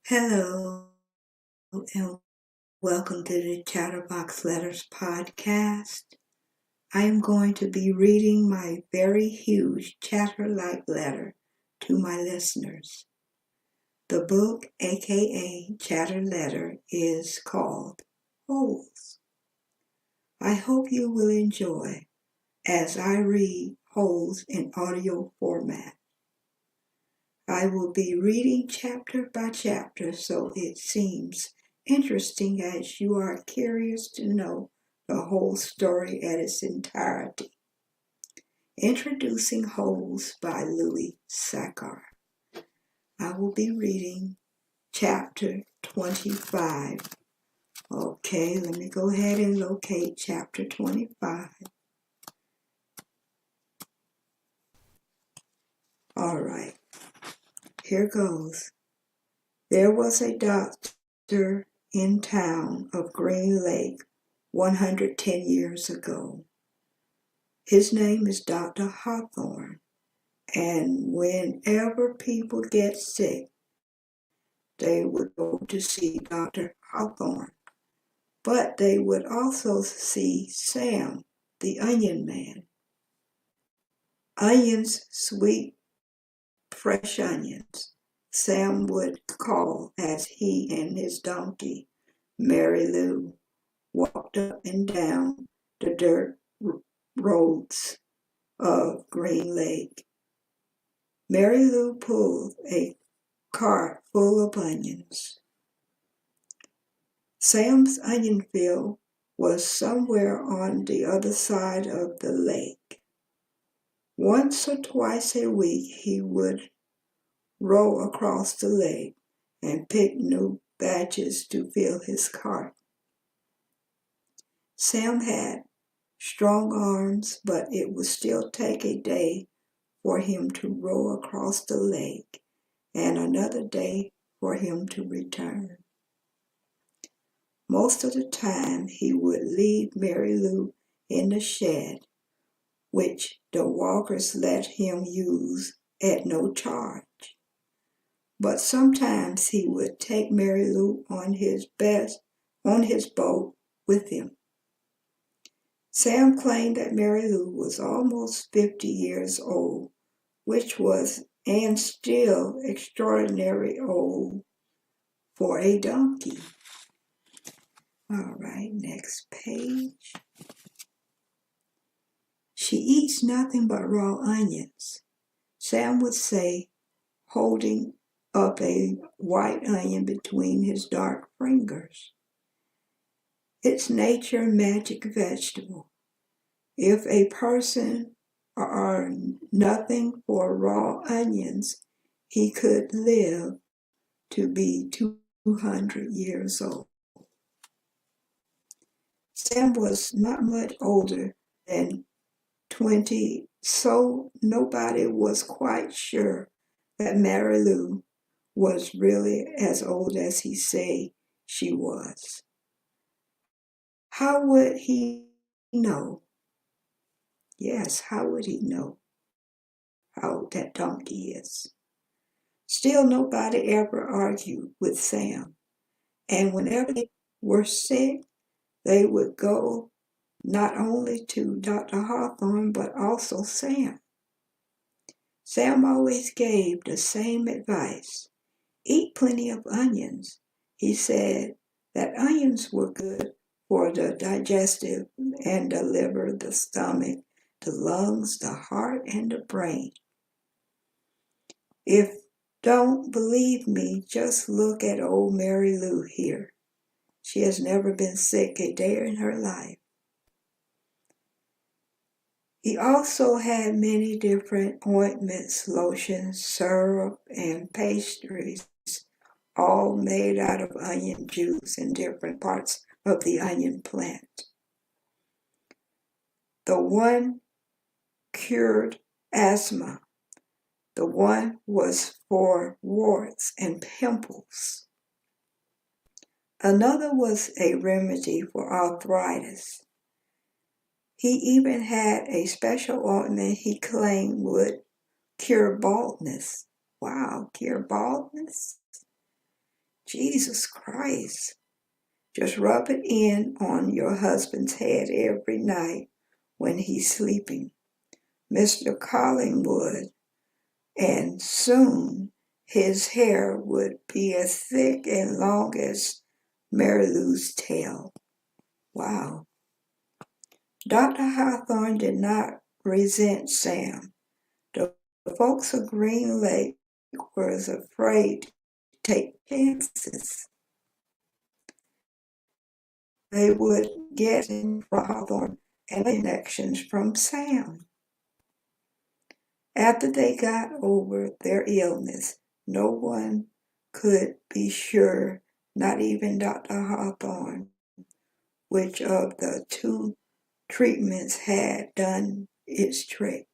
Hello, and welcome to the Chatterbox Letters podcast. I am going to be reading my very huge chatter-like letter to my listeners. The book, aka Chatter Letter, is called Holes. I hope you will enjoy as I read Holes in audio format. I will be reading chapter by chapter, so it seems interesting as you are curious to know the whole story at its entirety. Introducing Holes by Louis Sachar. I will be reading chapter 25. Okay, let me go ahead and locate chapter 25. All right, here goes. There was a doctor in town of Green Lake 110 years ago. His name is Dr. Hawthorne, and whenever people get sick, they would go to see Dr. Hawthorne. But they would also see Sam, the onion man. Onions, sweet, fresh onions, Sam would call as he and his donkey, Mary Lou, walked up and down the dirt roads of Green Lake. Mary Lou pulled a cart full of onions. Sam's onion field was somewhere on the other side of the lake. Once or twice a week he would row across the lake and pick new batches to fill his cart. Sam had strong arms, but it would still take a day for him to row across the lake and another day for him to return. Most of the time he would leave Mary Lou in the shed, which the walkers let him use at no charge. But sometimes he would take Mary Lou on his boat with him. Sam claimed that Mary Lou was almost 50 years old, which was and still extraordinarily old for a donkey. All right, next page. She eats nothing but raw onions, Sam would say, holding up a white onion between his dark fingers. It's nature's magic vegetable. If a person are nothing for raw onions, he could live to be 200 years old. Sam was not much older than 20, so nobody was quite sure that Mary Lou was really as old as he said she was. How would he know? Yes, how would he know how old that donkey is? Still, nobody ever argued with Sam, and whenever they were sick, they would go not only to Dr. Hawthorne, but also Sam. Sam always gave the same advice. Eat plenty of onions. He said that onions were good for the digestive and the liver, the stomach, the lungs, the heart, and the brain. If don't believe me, just look at old Mary Lou here. She has never been sick a day in her life. He also had many different ointments, lotions, syrup, and pastries, all made out of onion juice and different parts of the onion plant. The one cured asthma. The one was for warts and pimples. Another was a remedy for arthritis. He even had a special ointment he claimed would cure baldness. Wow, cure baldness? Jesus Christ. Just rub it in on your husband's head every night when he's sleeping, Mr. Collingwood, and soon his hair would be as thick and long as Mary Lou's tail. Wow. Dr. Hawthorne did not resent Sam. The folks of Green Lake were afraid to take chances. They would get in from Hawthorne and connections from Sam. After they got over their illness, no one could be sure, not even Dr. Hawthorne, which of the two treatments had done its trick.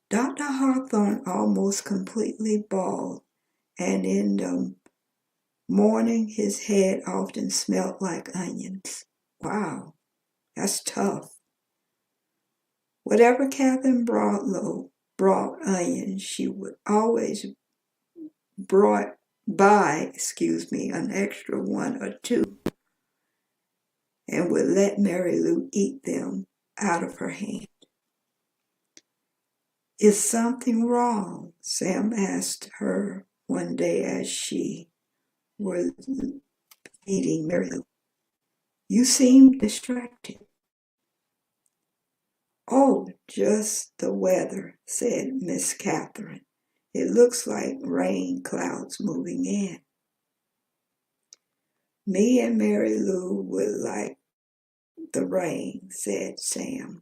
Dr. Hawthorne almost completely bald, and in the morning his head often smelled like onions. Wow, that's tough. Whatever Catherine Broadlow brought onions, she would always buy an extra one or two, and would let Mary Lou eat them out of her hand. Is something wrong? Sam asked her one day as she was eating Mary Lou. You seem distracted. Oh, just the weather, said Miss Catherine. It looks like rain clouds moving in. Me and Mary Lou would like the rain, said Sam.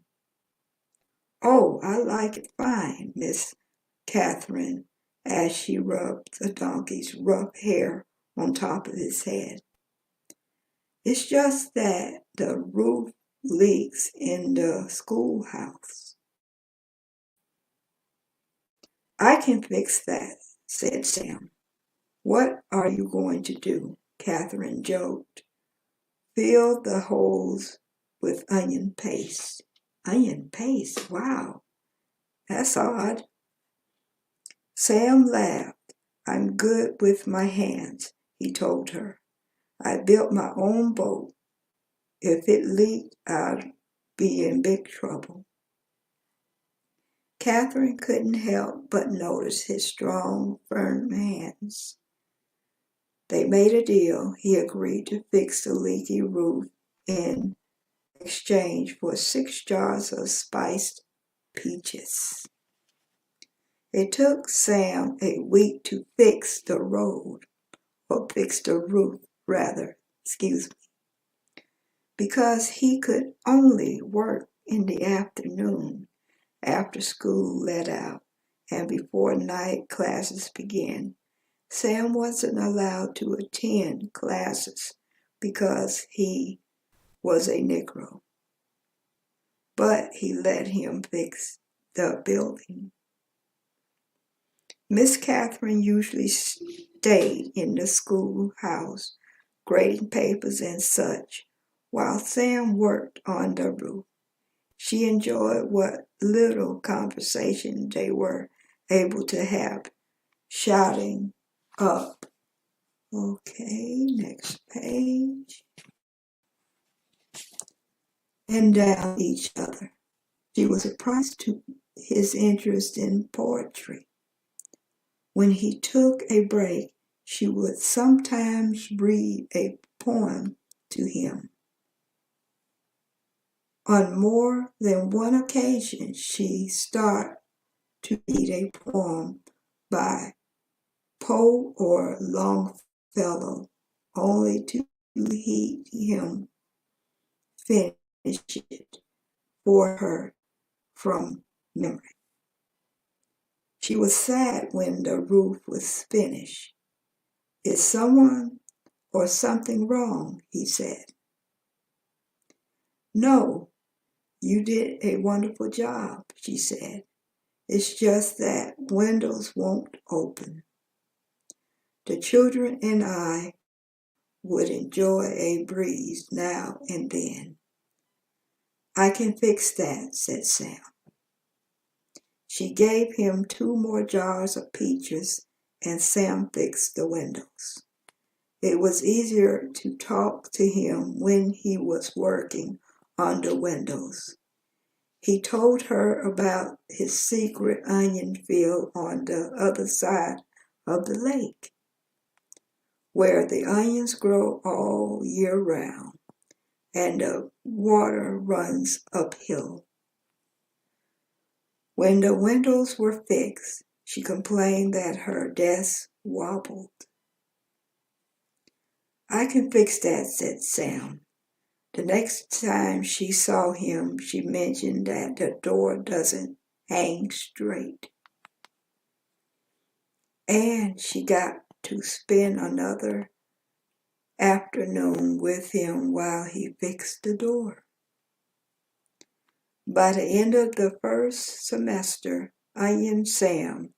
Oh, I like it fine, Miss Catherine, as she rubbed the donkey's rough hair on top of his head. It's just that the roof leaks in the schoolhouse. I can fix that, said Sam. What are you going to do? Catherine joked. Fill the holes with onion paste. Onion paste? Wow, that's odd. Sam laughed. I'm good with my hands, he told her. I built my own boat. If it leaked, I'd be in big trouble. Catherine couldn't help but notice his strong, firm hands. They made a deal. He agreed to fix the leaky roof in exchange for 6 jars of spiced peaches. It took Sam a week to fix the roof, because he could only work in the afternoon after school let out and before night classes began. Sam wasn't allowed to attend classes because he was a Negro, but he let him fix the building. Miss Catherine usually stayed in the schoolhouse, grading papers and such, while Sam worked on the roof. She enjoyed what little conversation they were able to have, shouting up. Okay, next page. And down each other. She was surprised to his interest in poetry. When he took a break, she would sometimes read a poem to him. On more than one occasion, she started to read a poem by Poe or Longfellow, only to hear him finish it for her from memory. She was sad when the roof was finished. Is someone or something wrong? He said. No, you did a wonderful job, she said. It's just that windows won't open. The children and I would enjoy a breeze now and then. I can fix that, said Sam. She gave him 2 more jars of peaches, and Sam fixed the windows. It was easier to talk to him when he was working on the windows. He told her about his secret onion field on the other side of the lake, where the onions grow all year round and the water runs uphill. When the windows were fixed, she complained that her desk wobbled. "I can fix that," said Sam. The next time she saw him, she mentioned that the door doesn't hang straight. And she got to spend another afternoon with him while he fixed the door. By the end of the first semester, Onion Sam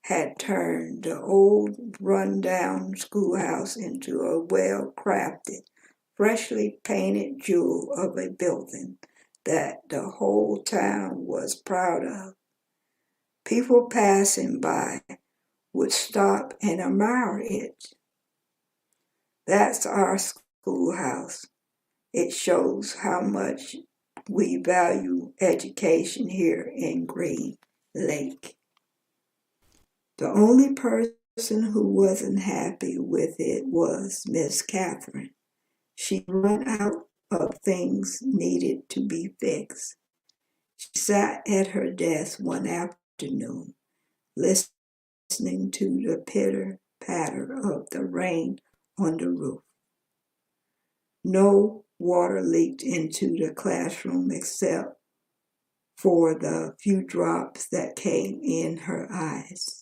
had turned the old run-down schoolhouse into a well-crafted, freshly painted jewel of a building that the whole town was proud of. People passing by would stop and admire it. "That's our schoolhouse. It shows how much we value education here in Green Lake." The only person who wasn't happy with it was Miss Catherine. She'd run out of things needed to be fixed. She sat at her desk one afternoon, listening to the pitter-patter of the rain on the roof. No water leaked into the classroom except for the few drops that came in her eyes.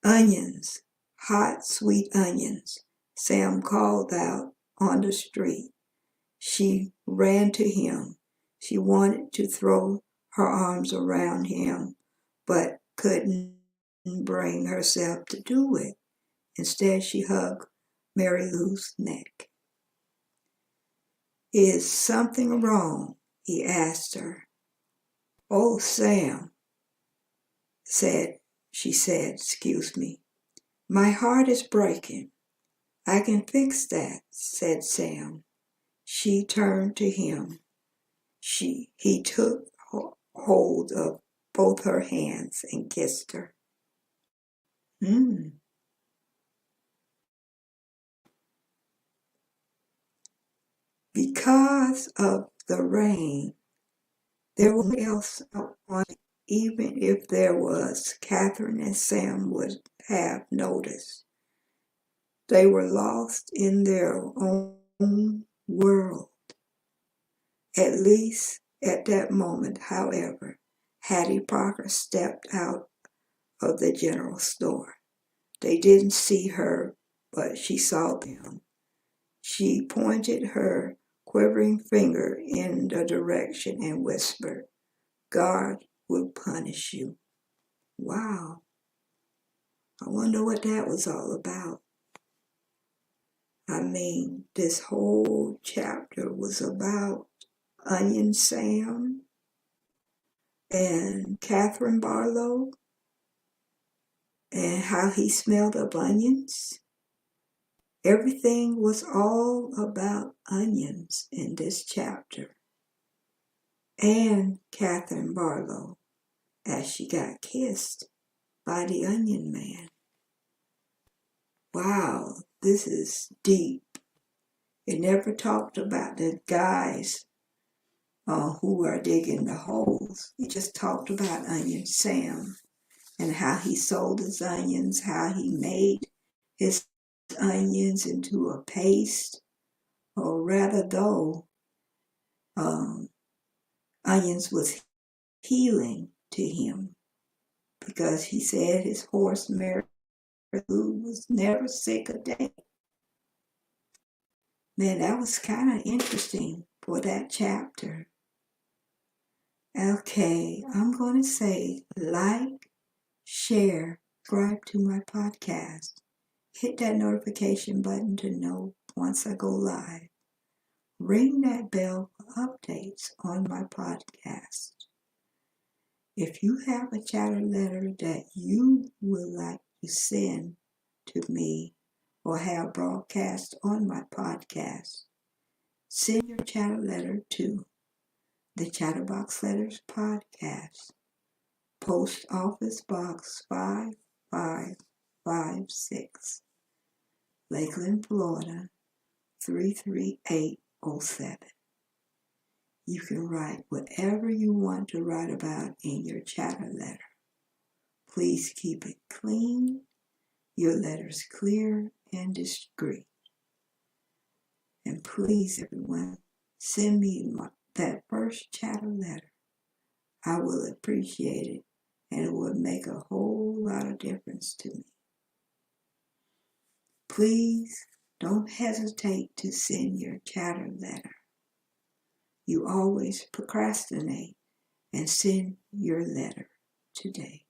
"Onions, hot, sweet onions," Sam called out on the street. She ran to him. She wanted to throw her arms around him, but couldn't bring herself to do it. Instead, she hugged Mary Lou's neck. "Is something wrong?" he asked her. "Oh, Sam," she said, "excuse me. My heart is breaking." "I can fix that," said Sam. She turned to him. He took hold of both her hands and kissed her. Because of the rain, there was no one else out on it. Even if there was, Catherine and Sam would have noticed. They were lost in their own world. At least at that moment, however, Hattie Parker stepped out of the general store. They didn't see her, but she saw them. She pointed her quivering finger in the direction and whispered, "God will punish you." Wow. I wonder what that was all about. I mean, this whole chapter was about Onion Sam and Catherine Barlow and how he smelled of onions. Everything was all about onions in this chapter. And Catherine Barlow, as she got kissed by the Onion Man. Wow, this is deep. It never talked about the guys who are digging the holes. It just talked about Onion Sam and how he sold his onions, how he made his onions into a paste, or rather though, onions was healing to him because he said his horse Mary Lou was never sick a day. Man, that was kind of interesting for that chapter. Okay, I'm going to say like, share, subscribe to my podcast. Hit that notification button to know once I go live. Ring that bell for updates on my podcast. If you have a chatter letter that you would like to send to me or have broadcasts on my podcast, send your chatter letter to the Chatterbox Letters Podcast, Post Office Box 5556, Lakeland, Florida 33807. You can write whatever you want to write about in your chatter letter. Please keep it clean, your letters clear and discreet. And please, everyone, send me that first chatter letter. I will appreciate it, and it will make a whole lot of difference to me. Please don't hesitate to send your chatter letter. You always procrastinate, and send your letter today.